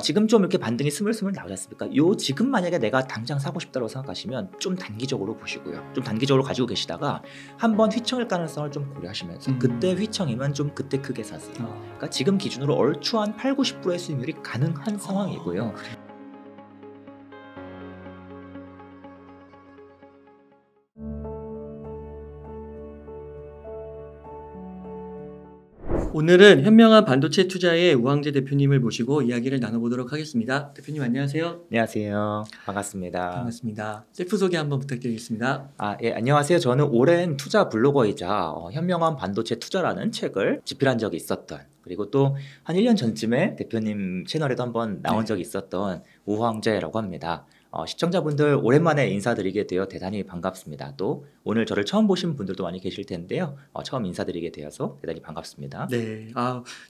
지금 좀 이렇게 반등이 스물스물 나오지 않습니까? 요 지금 만약에 내가 당장 사고 싶다고 생각하시면 좀 단기적으로 보시고요. 좀 단기적으로 가지고 계시다가 한번 휘청일 가능성을 좀 고려하시면서 그때 휘청이면 좀 그때 크게 사세요. 그러니까 지금 기준으로 얼추 한 8, 90%의 수익률이 가능한 상황이고요. 오늘은 현명한 반도체 투자의 우황재 대표님을 모시고 이야기를 나눠보도록 하겠습니다. 대표님 안녕하세요. 안녕하세요. 반갑습니다. 반갑습니다. 셀프 소개 한번 부탁드리겠습니다. 예, 안녕하세요. 저는 오랜 투자 블로거이자 현명한 반도체 투자라는 책을 집필한 적이 있었던, 그리고 또 한 1년 전쯤에 대표님 채널에도 한번 나온 적이 있었던 우황재라고 합니다. 시청자분들 오랜만에 인사드리게 되어 대단히 반갑습니다. 또 오늘 저를 처음 보신 분들도 많이 계실 텐데요. 처음 인사드리게 되어서 대단히 반갑습니다. 네,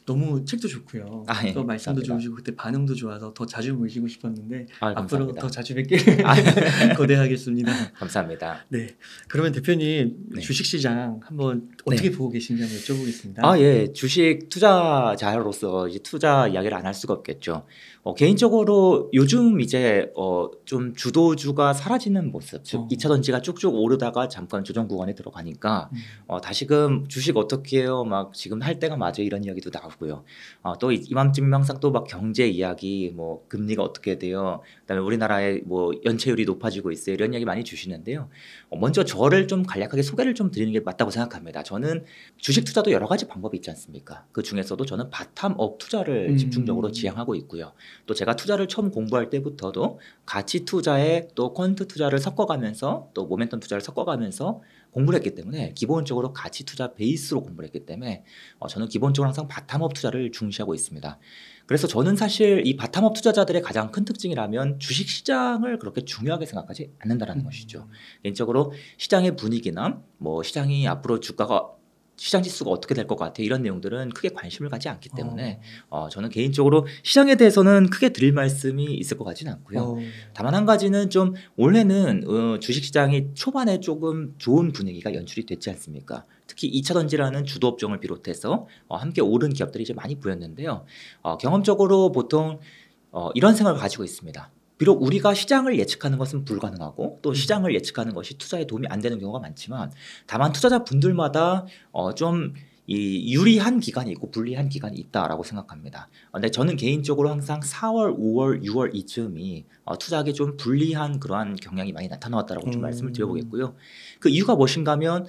너무 책도 좋고요. 예, 또 말씀도 감사합니다. 좋으시고 그때 반응도 좋아서 더 자주 모시고 싶었는데 앞으로 감사합니다. 더 자주 뵙길 거대하겠습니다. 감사합니다. 네, 그러면 대표님 네. 주식시장 한번 어떻게 보고 계신지 한번 여쭤보겠습니다. 예, 주식 투자자로서 이제 투자 이야기를 안 할 수가 없겠죠. 개인적으로 요즘 이제 좀 주도주가 사라지는 모습, 즉 2차 전지가 쭉쭉 오르다가 잠깐 조정 구간에 들어가니까 다시금 주식 어떻게 해요? 막 지금 할 때가 맞아요, 이런 이야기도 나오고요. 또 이맘쯤이면 항상 또 막 경제 이야기, 뭐 금리가 어떻게 돼요? 그다음에 우리나라의 뭐 연체율이 높아지고 있어요, 이런 이야기 많이 주시는데요. 먼저 저를 좀 간략하게 소개를 좀 드리는 게 맞다고 생각합니다. 저는 주식 투자도 여러 가지 방법이 있지 않습니까? 그 중에서도 저는 바텀업 투자를 집중적으로 지향하고 있고요. 또 제가 투자를 처음 공부할 때부터도 가치 투자에 또 퀀트 투자를 섞어가면서 또 모멘텀 투자를 섞어가면서 공부를 했기 때문에 기본적으로 가치 투자 베이스로 공부를 했기 때문에 저는 기본적으로 항상 바텀업 투자를 중시하고 있습니다. 그래서 저는 사실 이 바텀업 투자자들의 가장 큰 특징이라면 주식시장을 그렇게 중요하게 생각하지 않는다는 것이죠. 개인적으로 시장의 분위기나 뭐 시장이 앞으로 시장 지수가 어떻게 될 것 같아, 이런 내용들은 크게 관심을 갖지 않기 때문에 저는 개인적으로 시장에 대해서는 크게 드릴 말씀이 있을 것 같지는 않고요. 다만 한 가지는 좀 올해는 주식시장이 초반에 조금 좋은 분위기가 연출이 됐지 않습니까? 특히 2차 전지라는 주도 업종을 비롯해서 함께 오른 기업들이 이제 많이 보였는데요. 경험적으로 보통 이런 생각을 가지고 있습니다. 비록 우리가 시장을 예측하는 것은 불가능하고 또 시장을 예측하는 것이 투자에 도움이 안 되는 경우가 많지만, 다만 투자자 분들마다 좀 이 유리한 기간이 있고 불리한 기간이 있다라고 생각합니다. 근데 저는 개인적으로 항상 4월, 5월, 6월 이쯤이 투자하기 좀 불리한 그러한 경향이 많이 나타나왔다라고 좀 말씀을 드려보겠고요. 그 이유가 무엇인가 하면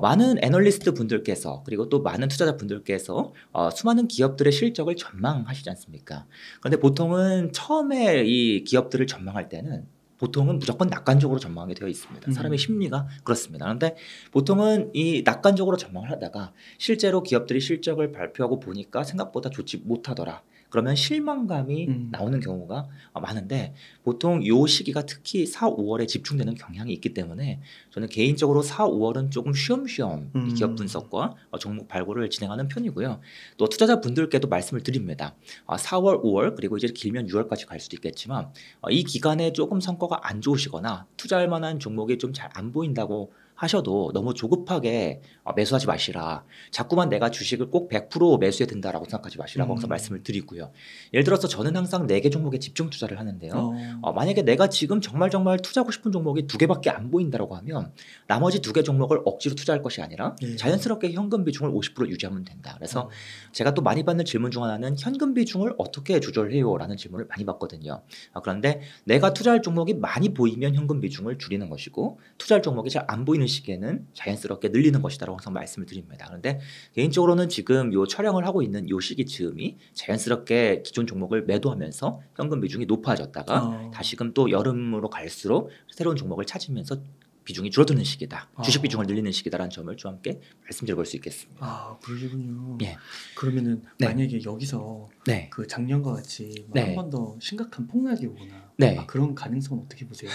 많은 애널리스트 분들께서, 그리고 또 많은 투자자 분들께서 수많은 기업들의 실적을 전망하시지 않습니까? 그런데 보통은 처음에 이 기업들을 전망할 때는 보통은 무조건 낙관적으로 전망하게 되어 있습니다. 사람의 심리가 그렇습니다. 그런데 보통은 이 낙관적으로 전망을 하다가 실제로 기업들이 실적을 발표하고 보니까 생각보다 좋지 못하더라. 그러면 실망감이 나오는 경우가 많은데, 보통 이 시기가 특히 4, 5월에 집중되는 경향이 있기 때문에 저는 개인적으로 4, 5월은 조금 쉬엄쉬엄 이 기업 분석과 종목 발굴을 진행하는 편이고요. 또 투자자 분들께도 말씀을 드립니다. 4월, 5월 그리고 이제 길면 6월까지 갈 수도 있겠지만 이 기간에 조금 성과가 안 좋으시거나 투자할 만한 종목이 좀 잘 안 보인다고 하셔도 너무 조급하게 매수하지 마시라. 자꾸만 내가 주식을 꼭 100% 매수해야 된다라고 생각하지 마시라고 항상 말씀을 드리고요. 예를 들어서 저는 항상 4개 종목에 집중 투자를 하는데요. 만약에 내가 지금 정말 투자하고 싶은 종목이 2개밖에 안 보인다라고 하면 나머지 2개 종목을 억지로 투자할 것이 아니라 자연스럽게 현금 비중을 50% 유지하면 된다. 그래서 제가 또 많이 받는 질문 중 하나는 현금 비중을 어떻게 조절해요? 라는 질문을 많이 받거든요. 그런데 내가 투자할 종목이 많이 보이면 현금 비중을 줄이는 것이고, 투자할 종목이 잘 안 보이는 시기에는 자연스럽게 늘리는 것이다라고 항상 말씀을 드립니다. 그런데 개인적으로는 지금 요 촬영을 하고 있는 요 시기 즈음이 자연스럽게 기존 종목을 매도하면서 현금 비중이 높아졌다가 다시금 또 여름으로 갈수록 새로운 종목을 찾으면서 비중이 줄어드는 시기다. 주식 비중을 늘리는 시기다라는 점을 좀 함께 말씀드려볼 수 있겠습니다. 그러시군요. 예. 그러면은 만약에 여기서 그 작년과 같이 한 번 더 심각한 폭락이 오거나 그런 가능성은 어떻게 보세요?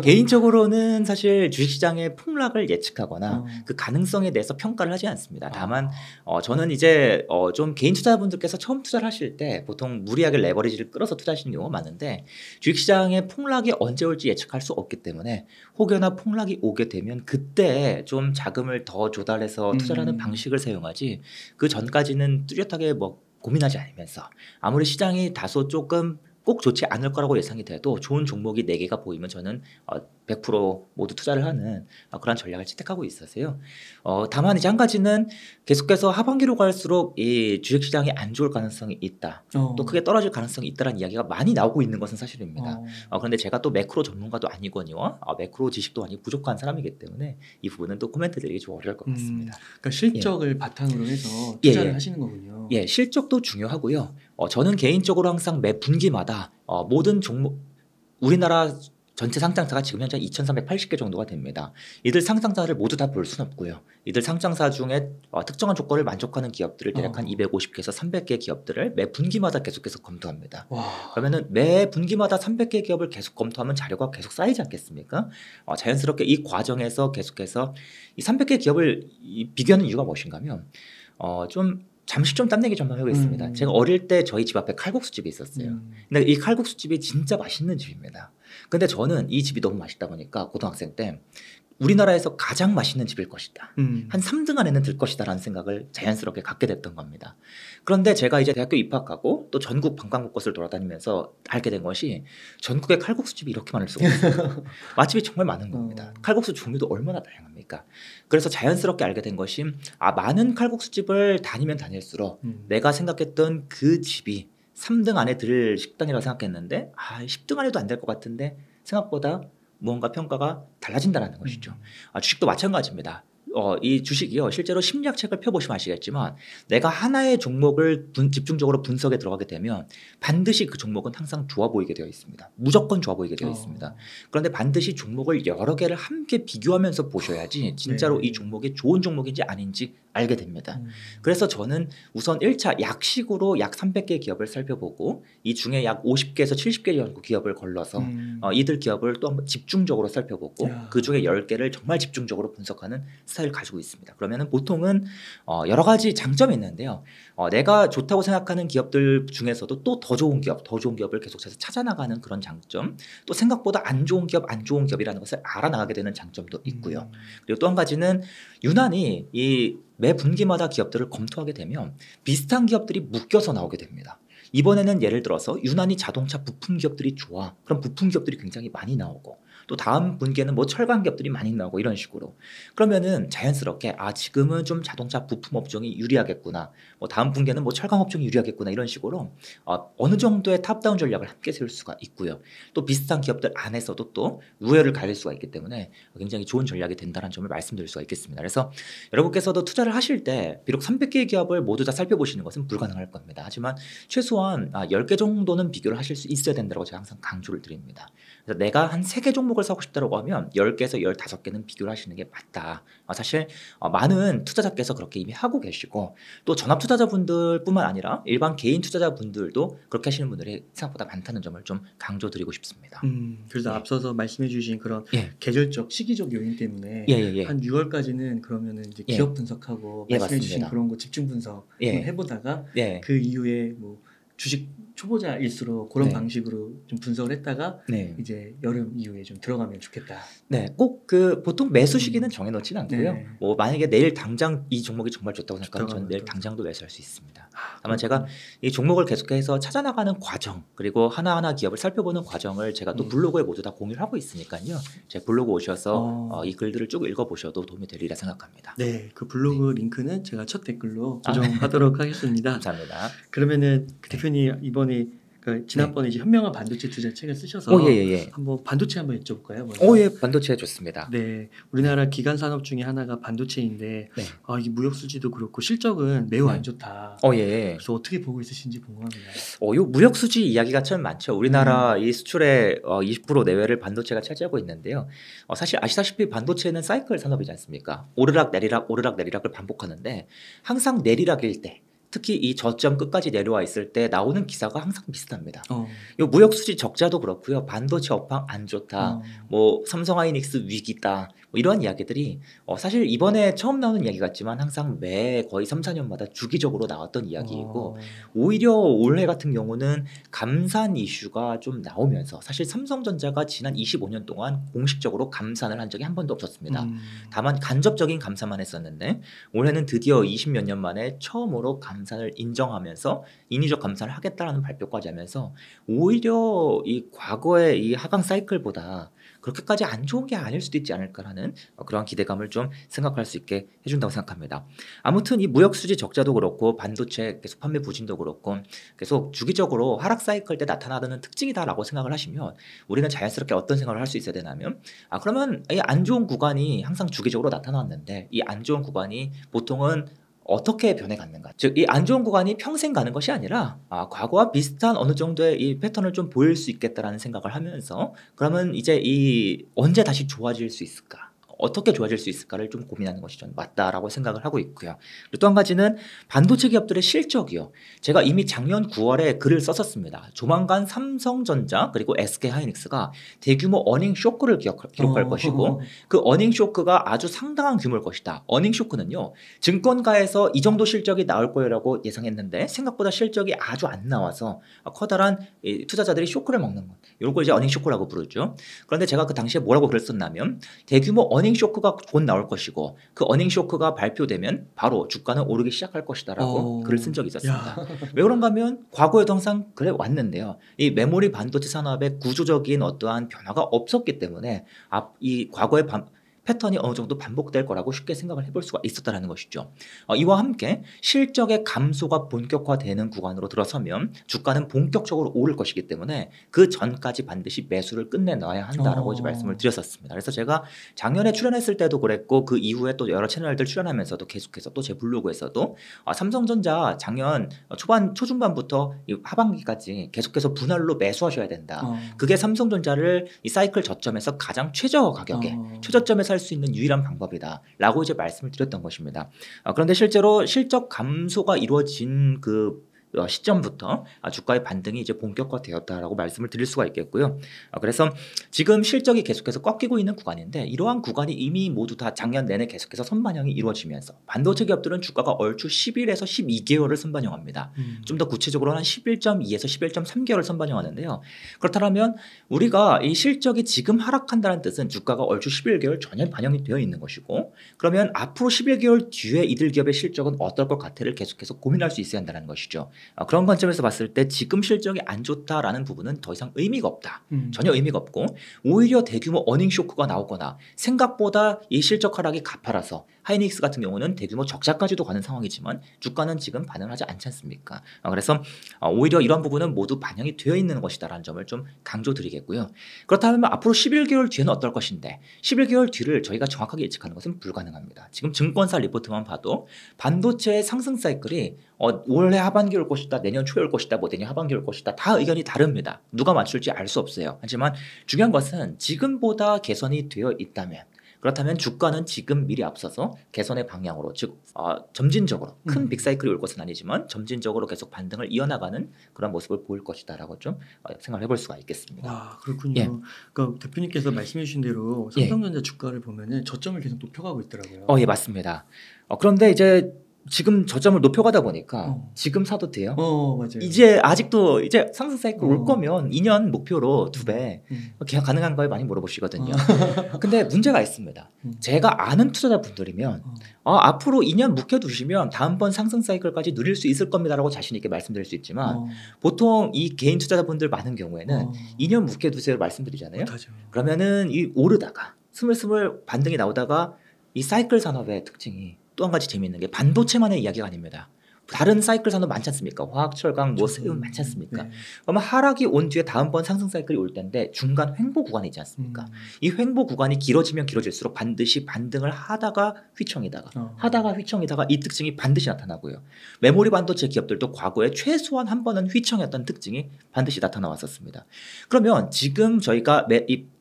개인적으로는 사실 주식시장의 폭락을 예측하거나 그 가능성에 대해서 평가를 하지 않습니다. 다만 저는 이제 좀 개인 투자자분들께서 처음 투자를 하실 때 보통 무리하게 레버리지를 끌어서 투자하시는 경우가 많은데, 주식시장의 폭락이 언제 올지 예측할 수 없기 때문에 혹여나 폭락이 오게 되면 그때 좀 자금을 더 조달해서 투자를 하는 방식을 사용하지, 그 전까지는 뚜렷하게 고민하지 않으면서 아무리 시장이 다소 조금 꼭 좋지 않을 거라고 예상이 돼도 좋은 종목이 4개가 보이면 저는 100% 모두 투자를 하는 그런 전략을 채택하고 있어서요. 다만 이제 한 가지는 계속해서 하반기로 갈수록 이 주식시장이 안 좋을 가능성이 있다. 또 크게 떨어질 가능성이 있다는 이야기가 많이 나오고 있는 것은 사실입니다. 그런데 제가 또 매크로 전문가도 아니거니와 매크로 지식도 아니고 부족한 사람이기 때문에 이 부분은 또 코멘트 드리기 좀 어려울 것 같습니다. 그러니까 실적을 바탕으로 해서 투자를 하시는 거군요. 예, 실적도 중요하고요. 저는 개인적으로 항상 매 분기마다 모든 종목 우리나라 전체 상장사가 지금 현재 2,380개 정도가 됩니다. 이들 상장사를 모두 다 볼 수는 없고요. 이들 상장사 중에 특정한 조건을 만족하는 기업들을 대략 한 250개에서 300개 기업들을 매 분기마다 계속해서 검토합니다. 그러면은 매 분기마다 300개 기업을 계속 검토하면 자료가 계속 쌓이지 않겠습니까? 자연스럽게 이 과정에서 계속해서 이 300개 기업을 비교하는 이유가 무엇인가 하면 잠시 좀 땀내기 좀 해보겠습니다. 제가 어릴 때 저희 집 앞에 칼국수집이 있었어요. 근데 이 칼국수집이 진짜 맛있는 집입니다. 근데 저는 이 집이 너무 맛있다 보니까 고등학생 때 우리나라에서 가장 맛있는 집일 것이다. 한 3등 안에는 들 것이다 라는 생각을 자연스럽게 갖게 됐던 겁니다. 그런데 제가 이제 대학교 입학하고 또 전국 방방곳곳을 돌아다니면서 알게 된 것이 전국에 칼국수집이 이렇게 많을 수가 없어요. 맛집이 정말 많은 겁니다. 칼국수 종류도 얼마나 다양합니까? 그래서 자연스럽게 알게 된 것이 많은 칼국수집을 다니면 다닐수록 내가 생각했던 그 집이 3등 안에 들 식당이라고 생각했는데 10등 안에도 안 될 것 같은데 생각보다 무언가 평가가 달라진다는 것이죠. 주식도 마찬가지입니다. 이 주식이요 실제로 심리학책을 펴보시면 아시겠지만 내가 하나의 종목을 집중적으로 분석에 들어가게 되면 반드시 그 종목은 항상 좋아 보이게 되어 있습니다. 무조건 좋아 보이게 되어 있습니다. 그런데 반드시 종목을 여러 개를 함께 비교하면서 보셔야지 진짜로 이 종목이 좋은 종목인지 아닌지 알게 됩니다. 그래서 저는 우선 1차 약식으로 약 300개 기업을 살펴보고 이 중에 약 50개에서 70개 정도 기업을 걸러서 이들 기업을 또 한번 집중적으로 살펴보고 그 중에 10개를 정말 집중적으로 분석하는 스타일을 가지고 있습니다. 그러면은 보통은 여러 가지 장점이 있는데요. 내가 좋다고 생각하는 기업들 중에서도 또 더 좋은 기업을 계속해서 찾아나가는 그런 장점, 또 생각보다 안 좋은 기업이라는 것을 알아나가게 되는 장점도 있고요. 그리고 또 한 가지는 유난히 이 매 분기마다 기업들을 검토하게 되면 비슷한 기업들이 묶여서 나오게 됩니다. 이번에는 예를 들어서 유난히 자동차 부품 기업들이 좋아. 그럼 부품 기업들이 굉장히 많이 나오고 또 다음 분기에는 뭐 철강 기업들이 많이 나오고 이런 식으로 그러면은 자연스럽게 지금은 좀 자동차 부품 업종이 유리하겠구나. 뭐 다음 분기에는 뭐 철강 업종이 유리하겠구나 이런 식으로 어느 정도의 탑다운 전략을 함께 세울 수가 있고요. 또 비슷한 기업들 안에서도 또 우열을 가릴 수가 있기 때문에 굉장히 좋은 전략이 된다는 점을 말씀드릴 수가 있겠습니다. 그래서 여러분께서도 투자를 하실 때 비록 300개의 기업을 모두 다 살펴보시는 것은 불가능할 겁니다. 하지만 최소한 10개 정도는 비교를 하실 수 있어야 된다고 제가 항상 강조를 드립니다. 그래서 내가 한 3개 종목을 사고 싶다고 하면 10개에서 15개는 비교를 하시는 게 맞다. 사실 많은 투자자께서 그렇게 이미 하고 계시고 또 전업 투자자분들 뿐만 아니라 일반 개인 투자자분들도 그렇게 하시는 분들이 생각보다 많다는 점을 좀 강조드리고 싶습니다. 그래서 앞서서 말씀해 주신 그런 계절적 시기적 요인 때문에 한 6월까지는 그러면은 이제 기업 분석하고 말씀해 주신 그런 거 집중 분석 해보다가 그 이후에 뭐 주식 초보자일수록 그런 방식으로 좀 분석을 했다가 이제 여름 이후에 좀 들어가면 좋겠다. 네, 꼭 보통 매수 시기는 정해놓지는 않고요. 뭐 만약에 내일 당장 이 종목이 정말 좋다고 생각하면 저는 내일 당장도 매수할 수 있습니다. 다만 제가 이 종목을 계속해서 찾아나가는 과정 그리고 하나하나 기업을 살펴보는 과정을 제가 또 블로그에 모두 다 공유를 하고 있으니까요. 제 블로그 오셔서 이 글들을 쭉 읽어보셔도 도움이 되리라 생각합니다. 네, 그 블로그 링크는 제가 첫 댓글로 고정하도록 하겠습니다. 감사합니다. 그러면은 대표님 이번에 지난번에 이제 현명한 반도체 투자 책을 쓰셔서 한번 반도체 한번 여쭤볼까요? 먼저? 반도체 좋습니다. 네, 우리나라 기간 산업 중에 하나가 반도체인데 이 무역 수지도 그렇고 실적은 매우 안 좋다. 그래서 어떻게 보고 있으신지 궁금합니다. 요 무역 수지 이야기가 참 많죠. 우리나라 이 수출의 20% 내외를 반도체가 차지하고 있는데요. 사실 아시다시피 반도체는 사이클 산업이지 않습니까? 오르락 내리락을 반복하는데 항상 내리락일 때 특히 이 저점 끝까지 내려와 있을 때 나오는 기사가 항상 비슷합니다. 요 무역 수지 적자도 그렇고요. 반도체 업황 안 좋다. 뭐 삼성하이닉스 위기다. 뭐 이러한 이야기들이 사실 이번에 처음 나오는 이야기 같지만 항상 매 거의 3, 4년마다 주기적으로 나왔던 이야기이고 오히려 올해 같은 경우는 감산 이슈가 좀 나오면서 사실 삼성전자가 지난 25년 동안 공식적으로 감산을 한 적이 한 번도 없었습니다. 다만 간접적인 감산만 했었는데 올해는 드디어 20몇 년 만에 처음으로 감산 감산을 인정하면서 인위적 감산을 하겠다라는 발표까지 하면서 오히려 이 과거의 이 하강 사이클보다 그렇게까지 안 좋은 게 아닐 수도 있지 않을까라는 그러한 기대감을 좀 생각할 수 있게 해준다고 생각합니다. 아무튼 이 무역 수지 적자도 그렇고 반도체 계속 판매 부진도 그렇고 계속 주기적으로 하락 사이클 때 나타나는 특징이다라고 생각을 하시면 우리는 자연스럽게 어떤 생각을 할 수 있어야 되냐면 그러면 이 안 좋은 구간이 항상 주기적으로 나타났는데 이 안 좋은 구간이 보통은 어떻게 변해갔는가? 즉, 이 안 좋은 구간이 평생 가는 것이 아니라 과거와 비슷한 어느 정도의 이 패턴을 좀 보일 수 있겠다라는 생각을 하면서 그러면 이제 이 언제 다시 좋아질 수 있을까? 어떻게 좋아질 수 있을까를 좀 고민하는 것이 전 맞다라고 생각을 하고 있고요. 그리고 또 한 가지는 반도체 기업들의 실적이요. 제가 이미 작년 9월에 글을 썼었습니다. 조만간 삼성전자 그리고 SK하이닉스가 대규모 어닝 쇼크를 기록할 것이고 그 어닝 쇼크가 아주 상당한 규모일 것이다. 어닝 쇼크는요. 증권가에서 이 정도 실적이 나올 거라고 예상했는데 생각보다 실적이 아주 안 나와서 커다란 투자자들이 쇼크를 먹는 것. 이런 걸 이제 어닝 쇼크라고 부르죠. 그런데 제가 그 당시에 뭐라고 글을 썼냐면 대규모 어닝 쇼크가 곧 나올 것이고 그 어닝 쇼크가 발표되면 바로 주가는 오르기 시작할 것이다라고 글을 쓴 적이 있었습니다. 왜 그런가 하면 과거에도 항상 그래 왔는데요. 이 메모리 반도체 산업의 구조적인 어떠한 변화가 없었기 때문에 이 과거의 패턴이 어느 정도 반복될 거라고 쉽게 생각을 해볼 수가 있었다는 것이죠. 이와 함께 실적의 감소가 본격화되는 구간으로 들어서면 주가는 본격적으로 오를 것이기 때문에 그 전까지 반드시 매수를 끝내놔야 한다라고 이제 말씀을 드렸었습니다. 그래서 제가 작년에 출연했을 때도 그랬고 그 이후에 또 여러 채널들 출연하면서도 계속해서 또 제 블로그에서도 삼성전자 작년 초중반부터 하반기까지 계속해서 분할로 매수하셔야 된다. 그게 삼성전자를 이 사이클 저점에서 가장 최저 가격에 최저점에 살 수 있는 유일한 방법이다 라고 이제 말씀을 드렸던 것입니다. 그런데 실제로 실적 감소가 이루어진 그 시점부터 주가의 반등이 이제 본격화되었다라고 말씀을 드릴 수가 있겠고요. 그래서 지금 실적이 계속해서 꺾이고 있는 구간인데 이러한 구간이 이미 모두 다 작년 내내 계속해서 선반영이 이루어지면서 반도체 기업들은 주가가 얼추 11에서 12개월을 선반영합니다. 좀 더 구체적으로는 한 11.2에서 11.3개월을 선반영하는데요. 그렇다면 우리가 이 실적이 지금 하락한다는 뜻은 주가가 얼추 11개월 전혀 반영이 되어 있는 것이고 그러면 앞으로 11개월 뒤에 이들 기업의 실적은 어떨 것 같아를 계속해서 고민할 수 있어야 한다는 것이죠. 그런 관점에서 봤을 때 지금 실적이 안 좋다라는 부분은 더 이상 의미가 없다. 전혀 의미가 없고 오히려 대규모 어닝 쇼크가 나오거나 생각보다 이 실적 하락이 가파라서 하이닉스 같은 경우는 대규모 적자까지도 가는 상황이지만 주가는 지금 반응을 하지 않지 않습니까? 그래서 오히려 이런 부분은 모두 반영이 되어 있는 것이다라는 점을 좀 강조드리겠고요. 그렇다면 앞으로 11개월 뒤에는 어떨 것인데 11개월 뒤를 저희가 정확하게 예측하는 것은 불가능합니다. 지금 증권사 리포트만 봐도 반도체의 상승 사이클이 올해 하반기에 올 것이다, 내년 초에 올 것이다, 뭐 내년 하반기에 올 것이다 다 의견이 다릅니다. 누가 맞출지 알 수 없어요. 하지만 중요한 것은 지금보다 개선이 되어 있다면 그렇다면 주가는 지금 미리 앞서서 개선의 방향으로 즉 점진적으로 큰 빅사이클이 올 것은 아니지만 점진적으로 계속 반등을 이어나가는 그런 모습을 보일 것이다라고 좀 생각을 해볼 수가 있겠습니다. 와 그렇군요. 예. 그러니까 대표님께서 말씀해 주신 대로 삼성전자 주가를 보면은 저점을 계속 높여가고 있더라고요. 예 맞습니다. 그런데 이제 지금 저점을 높여가다 보니까 지금 사도 돼요. 맞아요. 이제 아직도 이제 상승 사이클 올 거면 2년 목표로 2배 계약 가능한 거에 많이 물어보시거든요. 근데 문제가 있습니다. 제가 아는 투자자분들이면 앞으로 2년 묵혀두시면 다음번 상승 사이클까지 누릴 수 있을 겁니다라고 자신 있게 말씀드릴 수 있지만 보통 이 개인 투자자분들 많은 경우에는 2년 묵혀두세요 말씀드리잖아요. 못하죠. 그러면은 이 오르다가 스물스물 반등이 나오다가 이 사이클 산업의 특징이 또 한 가지 재미있는 게 반도체만의 이야기가 아닙니다. 다른 사이클 산업 많지 않습니까? 화학, 철강, 뭐 세운 많지 않습니까? 네. 그러면 하락이 온 뒤에 다음번 상승 사이클이 올 텐데 중간 횡보 구간이 있지 않습니까? 이 횡보 구간이 길어지면 길어질수록 반드시 반등을 하다가 휘청이다가 이 특징이 반드시 나타나고요. 메모리 반도체 기업들도 과거에 최소한 한 번은 휘청이었던 특징이 반드시 나타나왔었습니다. 그러면 지금 저희가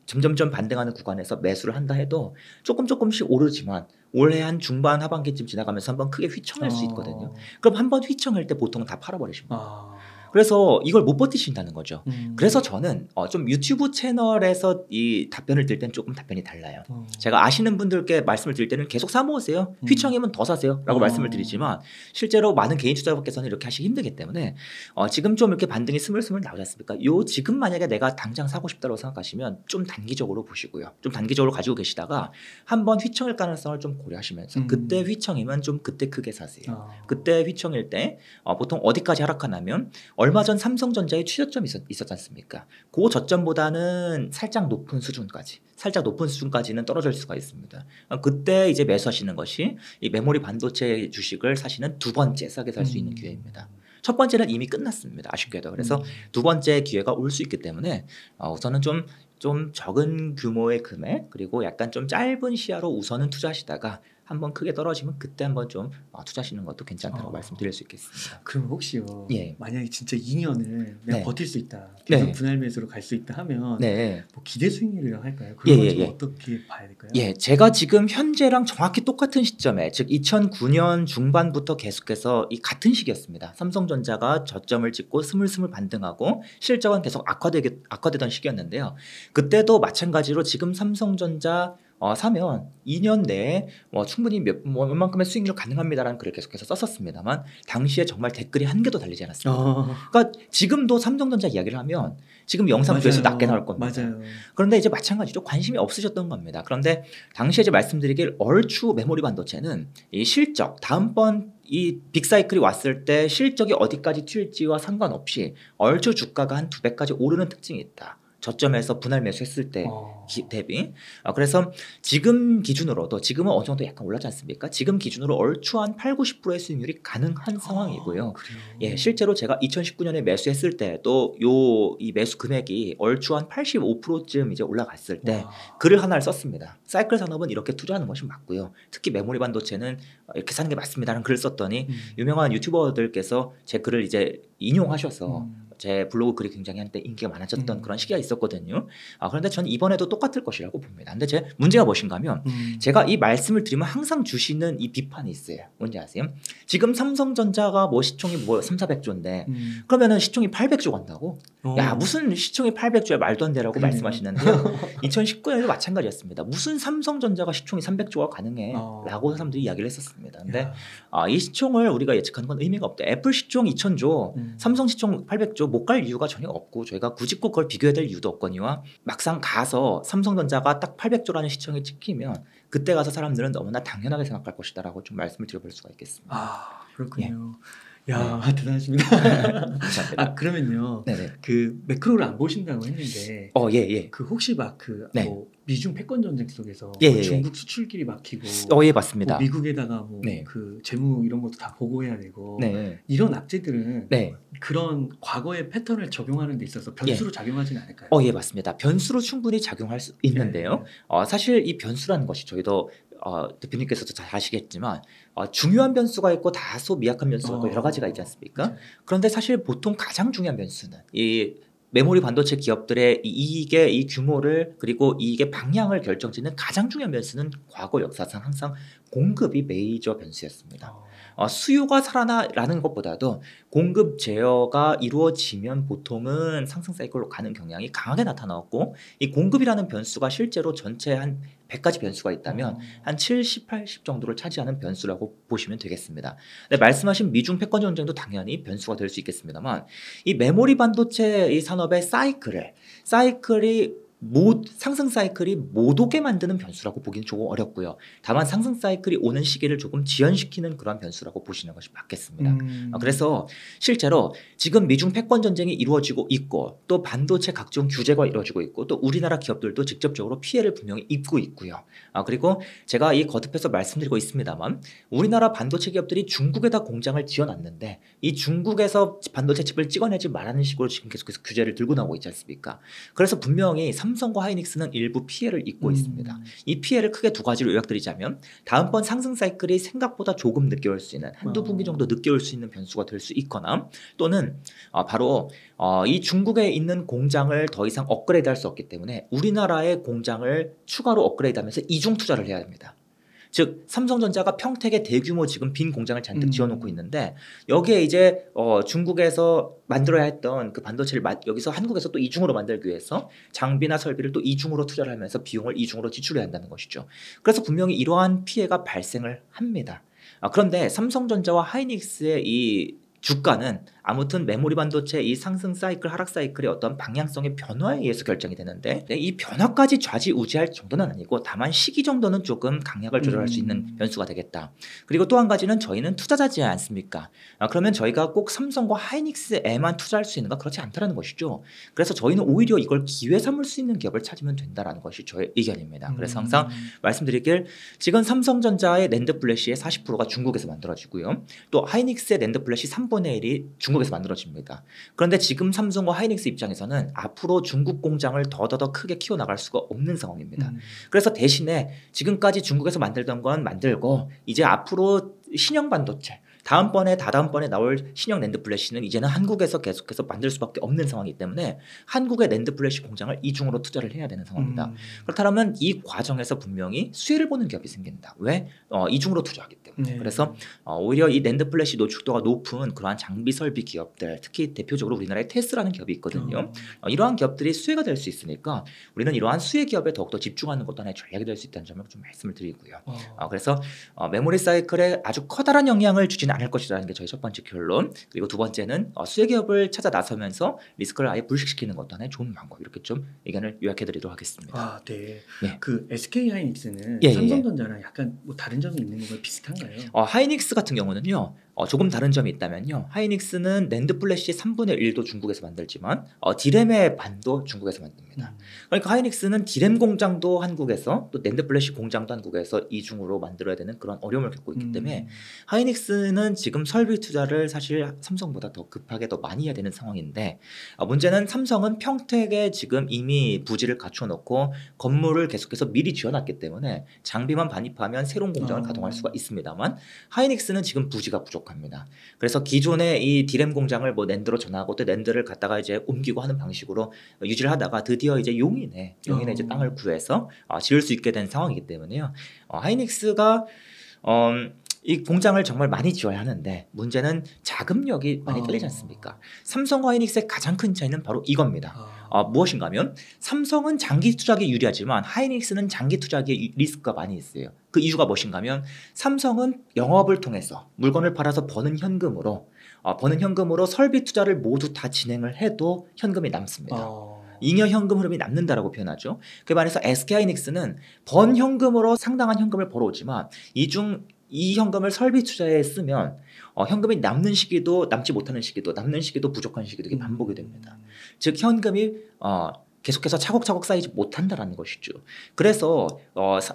점점점 반등하는 구간에서 매수를 한다 해도 조금씩 오르지만 올해 한 중반 하반기쯤 지나가면서 한번 크게 휘청할 수 있거든요. 그럼 한번 휘청할 때 보통 다 팔아버리십니다. 그래서 이걸 못 버티신다는 거죠. 그래서 저는 좀 유튜브 채널에서 이 답변을 드릴 때는 조금 답변이 달라요. 제가 아시는 분들께 말씀을 드릴 때는 계속 사 모으세요. 휘청이면 더 사세요. 라고 말씀을 드리지만 실제로 많은 개인 투자자분께서는 이렇게 하시기 힘들기 때문에 지금 좀 이렇게 반등이 스물스물 나오지 않습니까? 지금 만약에 내가 당장 사고 싶다고 생각하시면 좀 단기적으로 보시고요. 좀 단기적으로 가지고 계시다가 한번 휘청일 가능성을 좀 고려하시면서 그때 휘청이면 좀 그때 크게 사세요. 그때 휘청일 때 보통 어디까지 하락하냐면 얼마 전 삼성전자의 취저점이 있었지 않습니까? 그 저점보다는 살짝 높은 수준까지는 떨어질 수가 있습니다. 그때 이제 매수하시는 것이 이 메모리 반도체 주식을 사시는 두 번째 싸게 살 수 있는 기회입니다. 첫 번째는 이미 끝났습니다. 아쉽게도. 그래서 두 번째 기회가 올 수 있기 때문에 우선은 좀 적은 규모의 금액 그리고 약간 좀 짧은 시야로 우선은 투자하시다가 한번 크게 떨어지면 그때 한번 좀 투자하시는 것도 괜찮다고 말씀드릴 수 있겠습니다. 그럼 혹시요 만약에 진짜 2년을 내가 버틸 수 있다 계속 분할 매수로 갈 수 있다 하면 뭐 기대 수익률이라고 할까요? 그런 건 어떻게 봐야 될까요? 제가 지금 현재랑 정확히 똑같은 시점에 즉 2009년 중반부터 계속해서 이 같은 시기였습니다. 삼성전자가 저점을 찍고 스물스물 반등하고 실적은 계속 악화되던 시기였는데요. 그때도 마찬가지로 지금 삼성전자 사면 2년 내에 충분히 몇만큼의 수익률 가능합니다라는 글을 계속해서 썼었습니다만 당시에 정말 댓글이 한 개도 달리지 않았습니다. 그러니까 지금도 삼성전자 이야기를 하면 지금 영상 조회수 낮게 나올 겁니다. 맞아요. 그런데 이제 마찬가지로 관심이 없으셨던 겁니다. 그런데 당시에 이제 말씀드리길 얼추 메모리 반도체는 이 실적 다음번 이 빅사이클이 왔을 때 실적이 어디까지 튈지와 상관없이 얼추 주가가 한 2배까지 오르는 특징이 있다. 저점에서 분할 매수했을 때 대비. 그래서 지금 기준으로도 지금은 어느 정도 약간 올랐지 않습니까? 지금 기준으로 얼추 한 8-90%의 수익률이 가능한 상황이고요. 실제로 제가 2019년에 매수했을 때도 이 매수 금액이 얼추 한 85%쯤 이제 올라갔을 때 글을 하나를 썼습니다. 사이클 산업은 이렇게 투자하는 것이 맞고요. 특히 메모리 반도체는 이렇게 사는 게 맞습니다라는 글을 썼더니 유명한 유튜버들께서 제 글을 이제 인용하셔서 제 블로그 글이 굉장히 한때 인기가 많아졌던 그런 시기가 있었거든요. 그런데 저는 이번에도 똑같을 것이라고 봅니다. 근데 제 문제가 무엇인가 하면 제가 이 말씀을 드리면 항상 주시는 이 비판이 있어요. 뭔지 아세요? 지금 삼성전자가 뭐 시총이 뭐 300~400조인데 그러면은 시총이 800조 간다고? 야 무슨 시총이 800조야 말도 안 되라고 말씀하시는데요. 2019년에도 마찬가지였습니다. 무슨 삼성전자가 시총이 300조가 가능해 라고 사람들이 이야기를 했었습니다. 근데 이 시총을 우리가 예측하는 건 의미가 없다. 애플 시총 2000조 삼성 시총 800조 못 갈 이유가 전혀 없고 저희가 굳이 꼭 그걸 비교해야 될 이유도 없거니와 막상 가서 삼성전자가 딱 800조라는 시총이 찍히면 그때 가서 사람들은 너무나 당연하게 생각할 것이다 라고 좀 말씀을 드려볼 수가 있겠습니다. 그렇군요. 야 대단하십니다. 그러면요. 그 매크로를 안 보신다고 했는데 그 혹시 막 뭐 미중 패권 전쟁 속에서 뭐 중국 수출길이 막히고 맞습니다. 뭐 미국에다가 뭐 그 재무 이런 것도 다 보고해야 되고 이런 악재들은 그런 과거의 패턴을 적용하는 데 있어서 변수로 작용하지는 않을까요? 맞습니다. 변수로 충분히 작용할 수 있는데요. 사실 이 변수라는 것이 저희도 대표님께서도 잘 아시겠지만 중요한 변수가 있고 다소 미약한 변수가 있고 여러 가지가 있지 않습니까? 그런데 사실 보통 가장 중요한 변수는 이 메모리 반도체 기업들의 이익의 이 규모를 그리고 이익의 방향을 결정짓는 가장 중요한 변수는 과거 역사상 항상 공급이 메이저 변수였습니다. 수요가 살아나라는 것보다도 공급 제어가 이루어지면 보통은 상승 사이클로 가는 경향이 강하게 나타나왔고 이 공급이라는 변수가 실제로 전체 한 100가지 변수가 있다면 한 70, 80 정도를 차지하는 변수라고 보시면 되겠습니다. 네, 말씀하신 미중 패권 전쟁도 당연히 변수가 될 수 있겠습니다만 이 메모리 반도체 이 산업의 사이클이 상승 사이클이 못 오게 만드는 변수라고 보기는 조금 어렵고요. 다만 상승 사이클이 오는 시기를 조금 지연시키는 그런 변수라고 보시는 것이 맞겠습니다. 그래서 실제로 지금 미중 패권 전쟁이 이루어지고 있고 또 반도체 각종 규제가 이루어지고 있고 또 우리나라 기업들도 직접적으로 피해를 분명히 입고 있고요. 그리고 제가 이 거듭해서 말씀드리고 있습니다만 우리나라 반도체 기업들이 중국에다 공장을 지어놨는데 이 중국에서 반도체 칩을 찍어내지 말라는 식으로 지금 계속해서 규제를 들고 나오고 있지 않습니까? 그래서 분명히 삼성과 하이닉스는 일부 피해를 입고 있습니다. 이 피해를 크게 두 가지로 요약드리자면 다음번 상승 사이클이 생각보다 조금 늦게 올 수 있는 한두 분기 정도 늦게 올 수 있는 변수가 될 수 있거나 또는 바로 이 중국에 있는 공장을 더 이상 업그레이드 할 수 없기 때문에 우리나라의 공장을 추가로 업그레이드하면서 이중 투자를 해야 됩니다. 즉 삼성전자가 평택에 대규모 지금 빈 공장을 잔뜩 지어놓고 있는데 여기에 이제 중국에서 만들어야 했던 그 반도체를 여기서 한국에서 또 이중으로 만들기 위해서 장비나 설비를 또 이중으로 투자를 하면서 비용을 이중으로 지출해야 한다는 것이죠. 그래서 분명히 이러한 피해가 발생을 합니다. 그런데 삼성전자와 하이닉스의 이 주가는 아무튼 메모리 반도체 이 상승 사이클 하락 사이클의 어떤 방향성의 변화에 의해서 결정이 되는데 이 변화까지 좌지우지할 정도는 아니고 다만 시기 정도는 조금 강약을 조절할 수 있는 변수가 되겠다. 그리고 또 한 가지는 저희는 투자자지 않습니까? 그러면 저희가 꼭 삼성과 하이닉스에만 투자할 수 있는가? 그렇지 않다는 것이죠. 그래서 저희는 오히려 이걸 기회 삼을 수 있는 기업을 찾으면 된다는 것이 저의 의견입니다. 그래서 항상 말씀드리길 지금 삼성전자의 낸드 플래시의 40%가 중국에서 만들어지고요. 또 하이닉스의 낸드 플래시 3분의 1이 중국에서 만들어집니다. 그런데 지금 삼성과 하이닉스 입장에서는 앞으로 중국 공장을 더더더 크게 키워나갈 수가 없는 상황입니다. 그래서 대신에 지금까지 중국에서 만들던 건 만들고 이제 앞으로 신형 반도체 다다음번에 나올 신형 낸드 플래시는 이제는 한국에서 계속해서 만들 수밖에 없는 상황이기 때문에 한국의 낸드 플래시 공장을 이중으로 투자를 해야 되는 상황입니다. 그렇다면 이 과정에서 분명히 수혜를 보는 기업이 생긴다. 왜? 이중으로 투자하기 때문에. 그래서 오히려 이 낸드 플래시 노출도가 높은 그러한 장비 설비 기업들, 특히 대표적으로 우리나라에 테스라는 기업이 있거든요. 이러한 기업들이 수혜가 될 수 있으니까 우리는 이러한 수혜 기업에 더욱더 집중하는 것도 하나의 전략이 될 수 있다는 점을 좀 말씀을 드리고요. 그래서 메모리 사이클에 아주 커다란 영향을 주지는 않을 것이라는 게 저희 첫 번째 결론. 그리고 두 번째는 수혜 기업을 찾아 나서면서 리스크를 아예 불식시키는 것도 하나의 좋은 방법. 이렇게 좀 의견을 요약해드리도록 하겠습니다. 네. 그 SK 하이닉스는 삼성전자랑 약간 뭐 다른 점이 있는 건가요? 비슷한가요? 하이닉스 같은 경우는요. 조금 다른 점이 있다면요. 하이닉스는 낸드 플래시 3분의 1도 중국에서 만들지만 디램의 반도 중국에서 만듭니다. 그러니까 하이닉스는 디램 공장도 한국에서 또 낸드 플래시 공장도 한국에서 이중으로 만들어야 되는 그런 어려움을 겪고 있기 때문에 하이닉스는 지금 설비 투자를 사실 삼성보다 더 급하게 더 많이 해야 되는 상황인데 문제는 삼성은 평택에 지금 이미 부지를 갖춰놓고 건물을 계속해서 미리 지어놨기 때문에 장비만 반입하면 새로운 공장을 가동할 수가 있습니다만 하이닉스는 지금 부지가 부족합니다. 그래서 기존의 이 디램 공장을 뭐 낸드로 전환하고 또 낸드를 갖다가 이제 옮기고 하는 방식으로 유지를 하다가 드디어 이제 용인에 이제 땅을 구해서 지을 수 있게 된 상황이기 때문에요. 하이닉스가 이 공장을 정말 많이 지어야 하는데 문제는 자금력이 많이 떨리지 않습니까? 삼성과 하이닉스의 가장 큰 차이는 바로 이겁니다. 무엇인가 하면 삼성은 장기 투자하기에 유리하지만 하이닉스는 장기 투자하기에 리스크가 많이 있어요. 그 이유가 무엇인가 하면 삼성은 영업을 통해서 물건을 팔아서 버는 현금으로 설비 투자를 모두 다 진행을 해도 현금이 남습니다. 잉여 현금 흐름이 남는다라고 표현하죠. 그에 반해서 SK하이닉스는 번 현금으로 상당한 현금을 벌어오지만 이 현금을 설비 투자에 쓰면 현금이 남는 시기도 남지 못하는 시기도 남는 시기도 부족한 시기도 이게 반복이 됩니다. 즉 현금이 계속해서 차곡차곡 쌓이지 못한다라는 것이죠. 그래서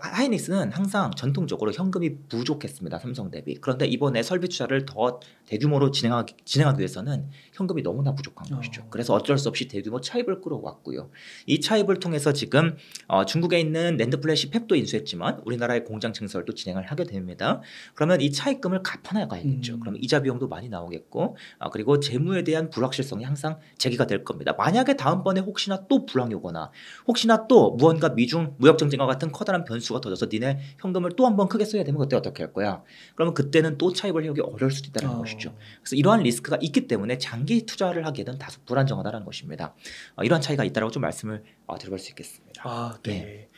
하이닉스는 항상 전통적으로 현금이 부족했습니다. 삼성 대비. 그런데 이번에 설비 투자를 더 대규모로 진행하기 위해서는 현금이 너무나 부족한 것이죠. 그래서 어쩔 수 없이 대규모 차입을 끌어왔고요. 이 차입을 통해서 지금 중국에 있는 낸드 플래시 팹도 인수했지만 우리나라의 공장 증설도 진행을 하게 됩니다. 그러면 이 차입금을 갚아나가야겠죠. 그러면 이자 비용도 많이 나오겠고 그리고 재무에 대한 불확실성이 항상 제기가 될 겁니다. 만약에 다음번에 혹시나 또 불황이 오거나 혹시나 또 무언가 미중 무역 정쟁과 같은 커다란 변수가 터져서 니네 현금을 또 한 번 크게 써야 되면 그때 어떻게 할 거야? 그러면 그때는 또 차입을 해오기 어려울 수도 있다는 것이죠. 그래서 이러한 리스크가 있기 때문에 장기 투자를 하기에는 다소 불안정하다는 것입니다. 이러한 차이가 있다고 좀 말씀을 드려볼 수 있겠습니다. 네.